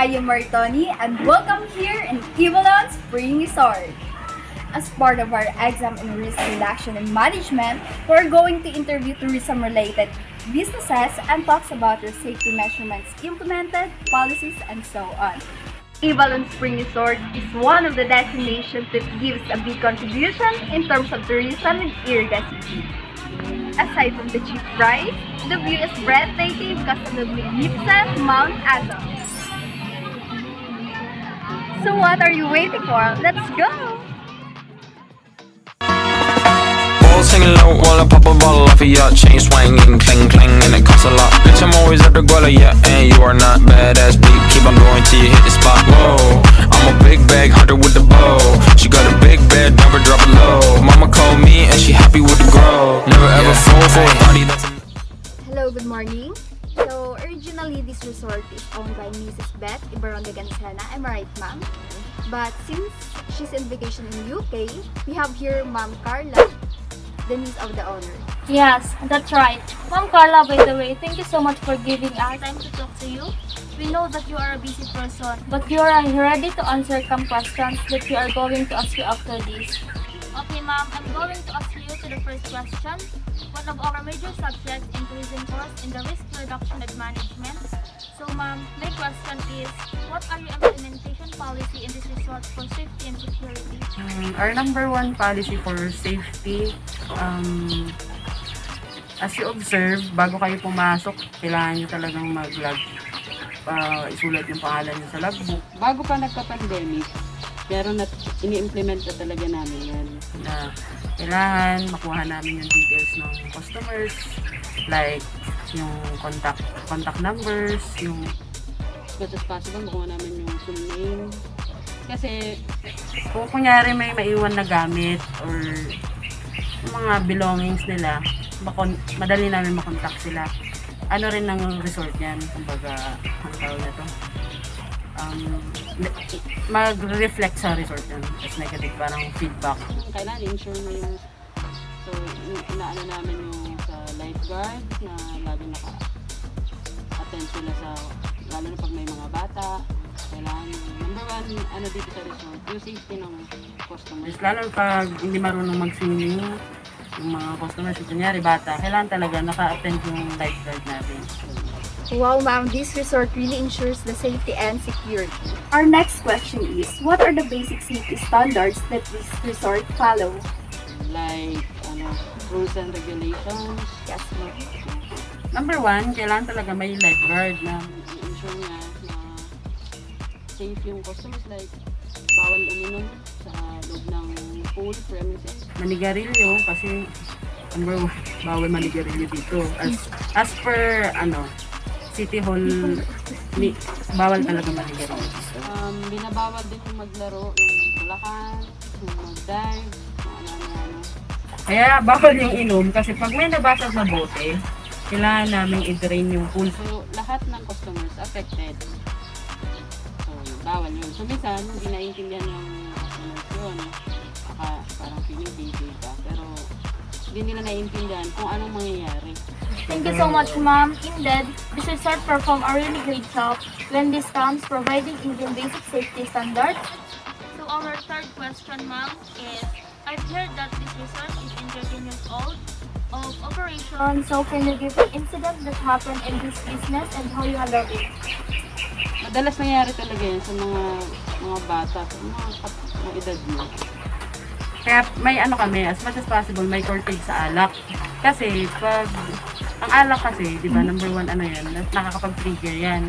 I am Martoni and welcome here in Ybalon Spring Resort. As part of our exam in risk reduction and management, we're going to interview tourism-related businesses and talks about their safety measurements implemented, policies, and so on. Ybalon Spring Resort is one of the destinations that gives a big contribution in terms of tourism in Iriga City. Aside from the cheap price, the view is breathtaking because of the magnificent Mount Azo. So what are you waiting for? Let's go! All singing low while I pop a bottle off of your chain swinging, clang clang, and it costs a lot. Bitch, I'm always at the guala, yeah, and you are not badass beat. Keep on going till you hit the spot. Whoa, I'm a big bag hunter with the bow. She got a big bed, never drop it low. Mama called me and she happy with the grow. Never ever fall for a body that's. Hello, good morning. So originally this resort is owned by Mrs. Beth Ybalon de Gansena. Am I right, ma'am? But since she's in vacation in UK, we have here Ma'am Carla, the niece of the owner. Yes, that's right. Ma'am Carla, by the way, thank you so much for giving us time to talk to you. We know that you are a busy person, but you are ready to answer some questions that we are going to ask you after this. Okay, ma'am, I'm going to ask you to the first question. One of our major subjects in tourism course in the risk reduction and management. So, ma'am, my question is, what are your implementation policy in this resort for safety and security? Our number one policy for safety, as you observe, bago kayo pumasok, kailangan nyo talagang mag-log. Isulat yung pangalan nyo sa logbook. Bago pa nagka-pandemic, pero ini-implement na talaga namin yan. Na kailangan makuha namin yung details ng customers, like yung contact numbers, yung As much as possible, makuha namin yung full name. Kasi, kung kunyari may maiwan na gamit or yung mga belongings nila, madali namin makontak sila. Ano rin ng resort yan, kumbaga, ang tawag na to, mag-reflect sa resort yan as negative, parang feedback. kailangan i-insure mo yung, so, inaano namin yung sa lifeguard na lagi naka-attend sila sa, lalo na pag may mga bata. Kailangan, number one, ano dito sa resort, yung safety ng customers. Lalo pag hindi marunong mag-swimming, yung mga customers, kunyari bata, kailangan talaga naka-attend yung lifeguard natin. Wow, ma'am, this resort really ensures the safety and security. Our next question is, what are the basic safety standards that this resort follow? Like, rules and regulations. Yes, ma'am. Number one, kailangan talaga may lifeguard na I-insure niya na safe yung customers, like, bawal uminom sa loob ng pool premises. manigarilyo kasi number one, bawal manigarilyo dito. As per City Hall, bawal talaga manigarilyo. Binabawal din yung maglaro ng bulakan, yung mag-dive, ano. Kaya bawal yung inom kasi pag may nabasag na bote, kailangan namin i-drain yung pool. So, lahat ng customers affected. So, bawal yun. So, minsan, hindi naiintindihan yung customers yun. Parang feeling busy ka. Pero, hindi nila naiintindihan kung anong mangyayari. Thank you so much, ma'am. Indeed, this resort performed a really great job when this comes providing even basic safety standards. So our third question, ma'am, is I've heard that this resort is in 13 years old of operation. So can you give an incident that happened in this business and how you handled it? Madalas nangyari talaga yun sa mga bata, sa mga edad mo. Kaya may kami, as much as possible, may curtage sa alak. Kasi pag ang alak kasi, di ba, number one yan, nakakapag-trigger yan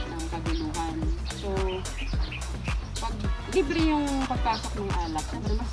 Ng kaguluhan. So, pag libre yung pagpasok ng alak, siyempre mas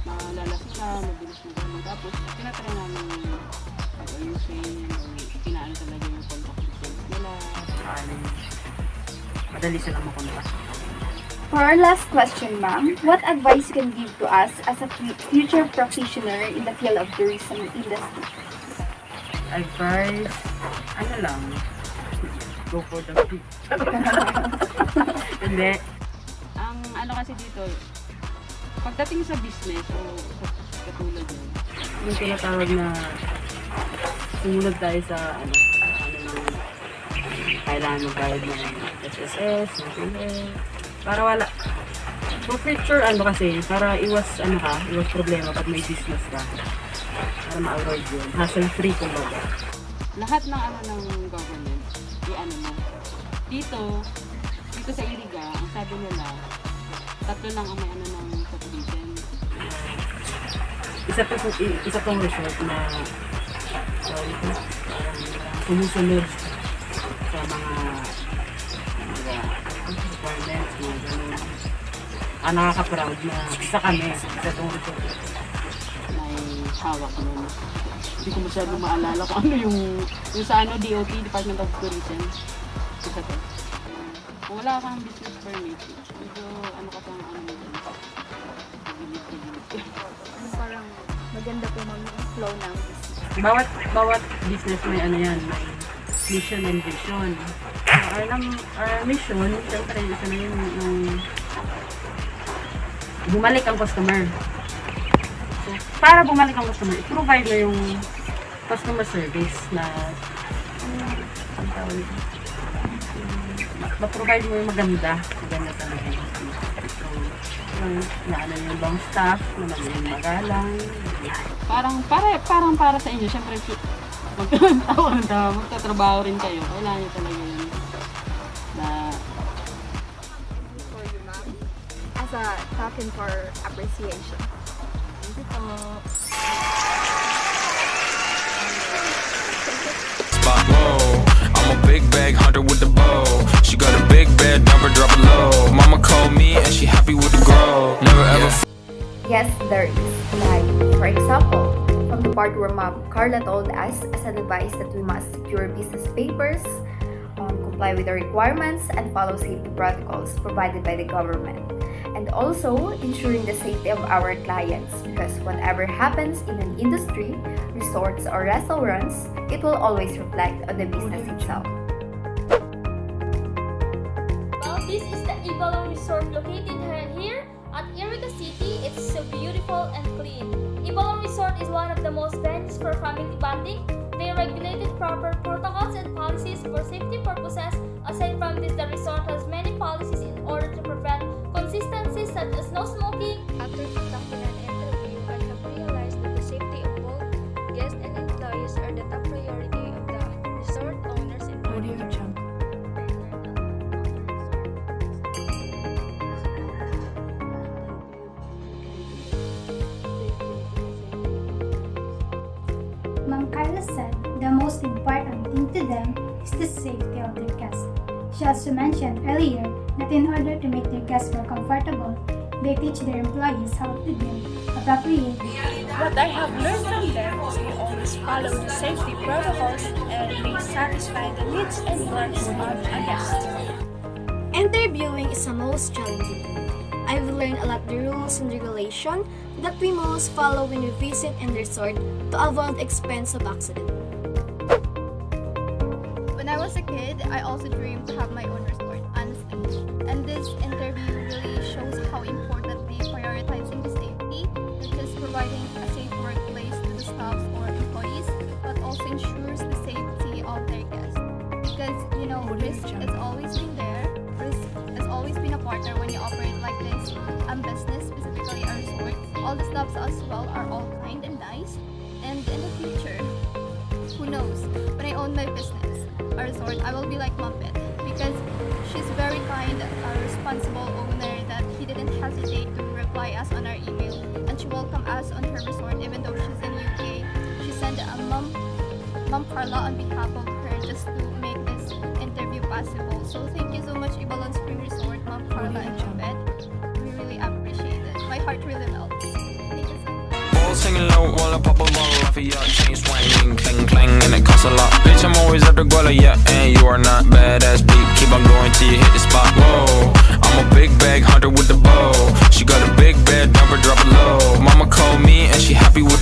malalas sila, mabilis na gano'n. Tapos, tinatry namin ayusin, pinaano talaga yung contact details nila. Madali silang makontak. For our last question, ma'am, what advice you can give to us as a future practitioner in the field of tourism industry? Advice, go for the free. Hindi. Ang kasi dito, pagdating sa business o katulad yun, Yung tinatawag na sumunod tayo sa kailangan magbayad ng SSS, ng PhilHealth, para wala. For future, kasi, para iwas problema pag may business ka. Para ma-avoid yun. Hassle-free kumbaga. Lahat ng ng government, mo. Dito sa Iriga, ang sabi nila, 3 lang ang may ng population. Isa tong resort na sumusunod sa mga requirements, mga ganun. Nakaka-proud na isa kami sa tong resort. May hawak nun. Hindi ko masyadong maalala kung ano yung sa DOT, Department of Tourism. Isa to. Kung wala kang business permit, medyo ka pang Parang maganda po mag-flow ng business. Bawat business may may mission and vision. Our mission, siyempre, isa na yung bumalik ang customer. So, para bumalik ang customer, i-provide mo yung customer service na ma-provide mo yung maganda talaga. So, yung bang staff, yung magalang. Parang para sa inyo, syempre magtatrabaho rin kayo. Kailangan nyo talaga yun na For you, ma'am, as a token for appreciation. thank you po. Spot, whoa. I'm a big bag hunter with the bow. She got a big bed, number drop it low. Mama called me and she happy with the grow. Never ever. Yes, there is. Like, for example, from the part where Ma'am Carla told us as an advice that we must secure business papers, comply with the requirements, and follow safety protocols provided by the government. And also, ensuring the safety of our clients, because whatever happens in an industry, resorts or restaurants, it will always reflect on the business itself. Well, this is the Ybalon Resort located here at Iriga City. It's so beautiful and clean. Ybalon Resort is one of the most venues for family bonding. They regulated proper protocols and policies for safety purposes. Aside from this, the resort has many policies in order to prevent consistencies such as no smoking. After conducting an interview, I have realized that the safety of both guests and employees are the top priority of the resort owners and managers. Ma'am Carla said the most important thing to them is the safety of their guests. She also mentioned earlier that in order to make their guests feel comfortable, they teach their employees how to do appropriate. What I have learned from them is to always follow the safety protocols and they satisfy the needs and wants of a guest. Interviewing is the most challenging. I've learned a lot the rules and regulation that we must follow when we visit and resort to avoid expense of accident. When I was a kid, I also dreamed to have my own resort, honestly. And this interview really shows how importantly prioritizing the safety, not just providing a safe workplace to the staff or employees, but also ensures the safety of their guests. Because, risk has always been there. Risk has always been a partner when you operate like this business, specifically a resort. All the staffs as well are all kind and nice. And in the future, who knows, when I own my business, a resort, I will be like Muppet, because she's very kind, a responsible owner that he didn't hesitate to reply us on our email, and she welcomed us on her resort even though she's in UK. She sent a Mom Carla on behalf of her just to make this interview possible. So thank you so much, Ybalon Spring Resort, Mom Carla and Muppet. We really appreciate it. My heart really melts. Thank you so much. Balls singing low while I pop a bottle off of your chain swinging, clang clang, and it costs a lot. Bitch, I'm always at the guala, yeah, and you are not badass beat. Keep on going till you hit the spot. Whoa, I'm a big bag hunter with the bow. She got a big bed, number drop it low. Mama called me and she happy with the